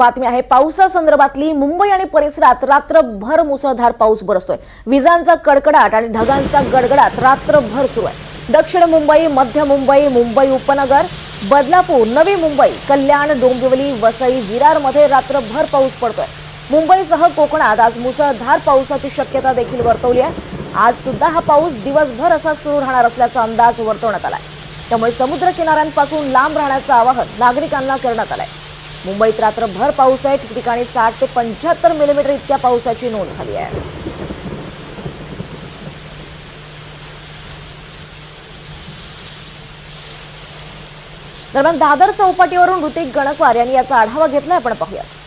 बातमी आहे पावसासंदर्भातली। मुंबई आणि परिसरात रात्रभर मुसळधार पाऊस बरसतोय। विजांचा कडकडाट आणि ढगांचा गडगडाट रात्रभर सुरू आहे। दक्षिण मुंबई, मध्य मुंबई, मुंबई उपनगर, बदलापूर, नवी मुंबई, कल्याण, डोंबिवली, वसई, विरारमध्ये रात्रभर पाऊस पडतोय। मुंबईसह कोकणात आज मुसळधार पावसाची शक्यता देखील वर्तवली आहे। आज सुद्धा हा पाऊस दिवसभर असा सुरू राहणार असल्याचा अंदाज वर्तवण्यात आलाय। त्यामुळे समुद्र किनाऱ्यांपासून लांब राहण्याचं आवाहन नागरिकांना करण्यात आलंय। मुंबईत रात्रभर पाऊस आहे। ठिकठिकाणी 60 ते 75 मिलीमीटर इतक्या पावसाची नोंद झाली आहे। दरम्यान दादर चौपाटीवरून ऋतिक गणकवार यांनी याचा आढावा घेतलाय। आपण पाहूयात।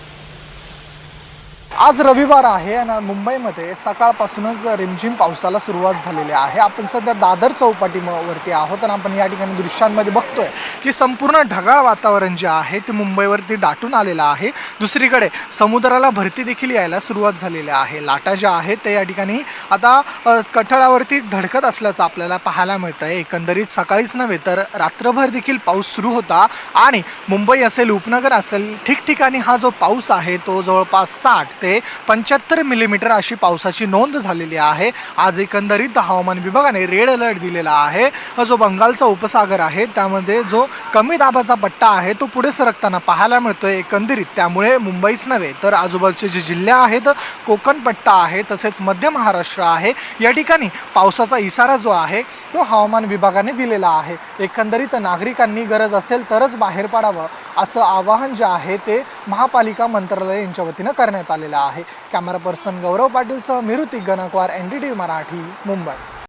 आज रविवार आहे आणि मुंबईमध्ये सकाळपासूनच रिमझिम पावसाला सुरुवात झालेली आहे। आपण सध्या दादर चौपाटीवरती आहोत आणि आपण या ठिकाणी दृश्यांमध्ये बघतोय की संपूर्ण ढगाळ वातावरण जे आहे ते मुंबईवरती दाटून आलेलं आहे। दुसरीकडे समुद्राला भरती देखील यायला सुरुवात झालेली आहे। लाटा ज्या आहेत ते या ठिकाणी आता कठड्यावरती धडकत असल्याचं आपल्याला पाहायला मिळतंय। एकंदरीत सकाळीच नव्हे तर रात्रभर देखील पाऊस सुरू होता आणि मुंबई असेल, उपनगर असेल, ठिकठिकाणी हा जो पाऊस आहे तो जवळपास 60 ते 75 मिलीमीटर अशी पावसाची नोंद झालेली आहे। आज एकंदरीत हवामान विभागाने रेड अलर्ट दिलेला आहे। जो बंगालचा उपसागर आहे त्यामध्ये जो कमी दाबाचा पट्टा आहे तो पुढे सरकताना पाहायला मिळतोय एकंदरीत। त्यामुळे मुंबईच नव्हे तर आजूबाजूचे जे जिल्हे आहेत, कोकण पट्टा आहे, तसेच मध्य महाराष्ट्र आहे, या ठिकाणी पावसाचा इशारा जो आहे तो हवामान विभागाने दिलेला आहे। एकंदरीत नागरिकांनी गरज असेल तरच बाहेर पडावं असं आवाहन जे आहे ते महापालिका मंत्रालय यांच्या वतीनं करण्यात आलेलं आहे। कॅमेरा पर्सन गौरव पाटील सह मी ऋतिक गणकवार, NDTV मराठी, मुंबई।